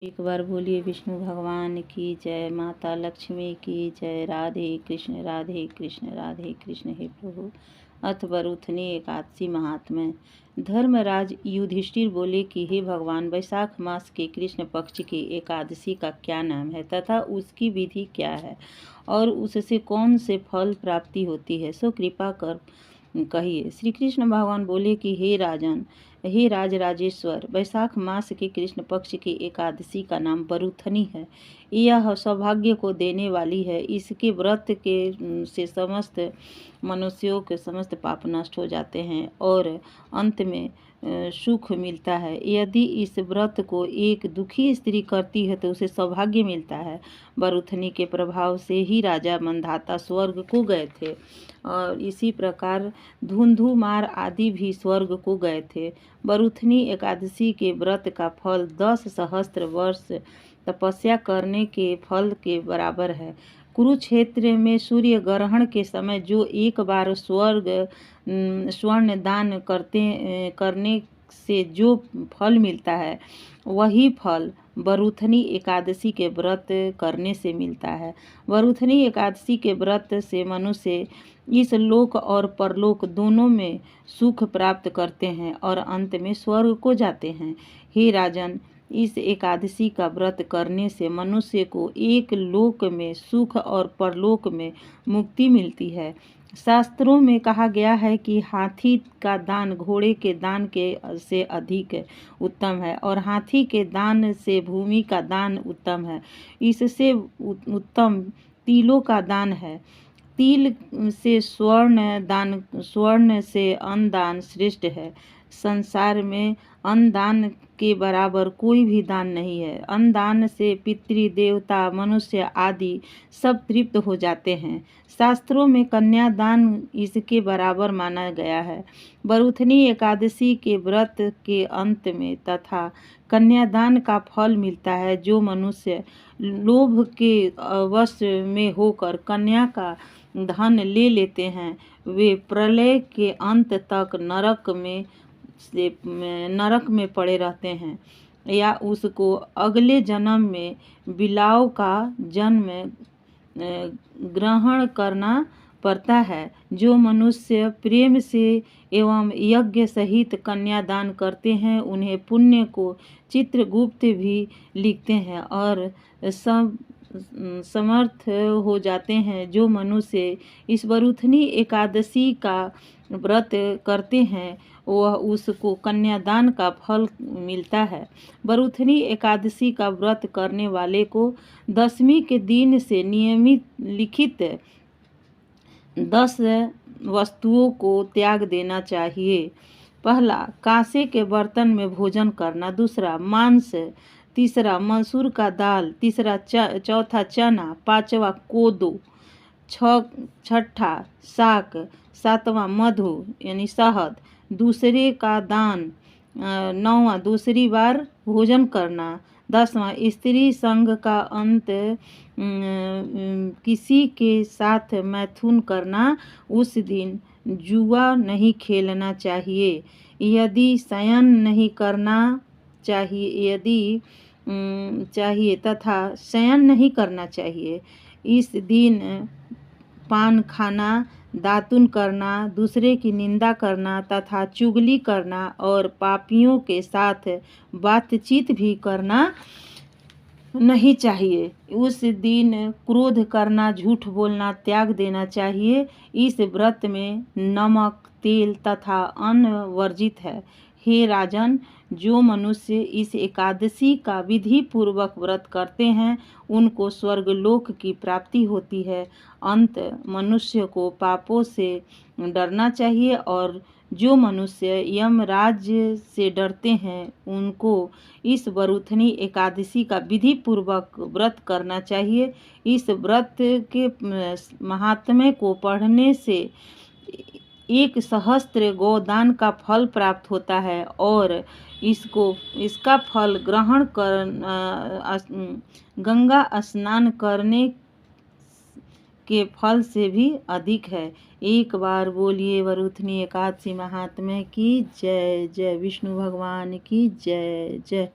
एक बार बोलिए विष्णु भगवान की जय। माता लक्ष्मी की जय। राधे कृष्ण राधे कृष्ण राधे कृष्ण। हे प्रभु। अथ वरुथनी एकादशी महात्म्य। धर्मराज युधिष्ठिर बोले कि हे भगवान, वैशाख मास के कृष्ण पक्ष की एकादशी का क्या नाम है तथा उसकी विधि क्या है और उससे कौन से फल प्राप्ति होती है, सो कृपा कर कहिए। श्री कृष्ण भगवान बोले कि हे राजन, हे राजेश्वर, वैशाख मास के कृष्ण पक्ष की एकादशी का नाम वरुथनी है। यह सौभाग्य को देने वाली है। इसके व्रत के से समस्त मनुष्यों के समस्त पाप नष्ट हो जाते हैं और अंत में सुख मिलता है। यदि इस व्रत को एक दुखी स्त्री करती है तो उसे सौभाग्य मिलता है। वरुथनी के प्रभाव से ही राजा मंधाता स्वर्ग को गए थे और इसी प्रकार धुंधुमार आदि भी स्वर्ग को गए थे। वरुथनी एकादशी के व्रत का फल 10 सहस्त्र वर्ष तपस्या करने के फल के बराबर है। कुरुक्षेत्र में सूर्य ग्रहण के समय जो एक बार स्वर्ण दान करने से जो फल मिलता है, वही फल वरुथनी एकादशी के व्रत करने से मिलता है। वरुथनी एकादशी के व्रत से मनुष्य इस लोक और परलोक दोनों में सुख प्राप्त करते हैं और अंत में स्वर्ग को जाते हैं। हे राजन, इस एकादशी का व्रत करने से मनुष्य को एक लोक में सुख और परलोक में मुक्ति मिलती है। शास्त्रों में कहा गया है कि हाथी का दान घोड़े के दान के से अधिक उत्तम है और हाथी के दान से भूमि का दान उत्तम है। इससे उत्तम तिलों का दान है। तिल से स्वर्ण से अन्न दान श्रेष्ठ है। संसार में अन्न दान के बराबर कोई भी दान नहीं है। अन्न दान से पितृ देवता मनुष्य आदि सब तृप्त हो जाते हैं। शास्त्रों में कन्यादान इसके बराबर माना गया है। वरुथनी एकादशी के व्रत के अंत में तथा कन्यादान का फल मिलता है। जो मनुष्य लोभ के वश में होकर कन्या का धन ले लेते हैं, वे प्रलय के अंत तक नरक में पड़े रहते हैं या उसको अगले जन्म में बिलाव का जन्म ग्रहण करना पड़ता है। जो मनुष्य प्रेम से एवं यज्ञ सहित कन्यादान करते हैं, उन्हें पुण्य को चित्रगुप्त भी लिखते हैं और सब समर्थ हो जाते हैं। जो मनुष्य इस वरुथनी एकादशी का व्रत करते हैं, वह उसको कन्यादान का फल मिलता है। वरुथनी एकादशी का व्रत करने वाले को दशमी के दिन से नियमित लिखित 10 वस्तुओं को त्याग देना चाहिए। पहला, कांसे के बर्तन में भोजन करना। दूसरा, मांस। तीसरा, मसूर का दाल। तीसरा, चौथा चना। पांचवा, कोदो। छठा, शाक। सातवां, मधु यानी शहद। दूसरे का दान। नौवां, दूसरी बार भोजन करना। 10वां, स्त्री संग का अंत किसी के साथ मैथुन करना। उस दिन जुआ नहीं खेलना चाहिए। यदि शयन नहीं करना चाहिए तथा शयन नहीं करना चाहिए। इस दिन पान खाना, दातुन करना, दूसरे की निंदा करना तथा चुगली करना और पापियों के साथ बातचीत भी करना नहीं चाहिए। उस दिन क्रोध करना, झूठ बोलना त्याग देना चाहिए। इस व्रत में नमक, तेल तथा अन्न वर्जित है। हे राजन, जो मनुष्य इस एकादशी का विधि पूर्वक व्रत करते हैं, उनको स्वर्गलोक की प्राप्ति होती है। अंत मनुष्य को पापों से डरना चाहिए और जो मनुष्य यमराज से डरते हैं, उनको इस वरुथनी एकादशी का विधि पूर्वक व्रत करना चाहिए। इस व्रत के महात्म्य को पढ़ने से 1 सहस्त्र गोदान का फल प्राप्त होता है और इसका फल ग्रहण कर गंगा स्नान करने के फल से भी अधिक है। एक बार बोलिए वरुथनी एकादशी महात्म्य की जय। जय विष्णु भगवान की जय। जय।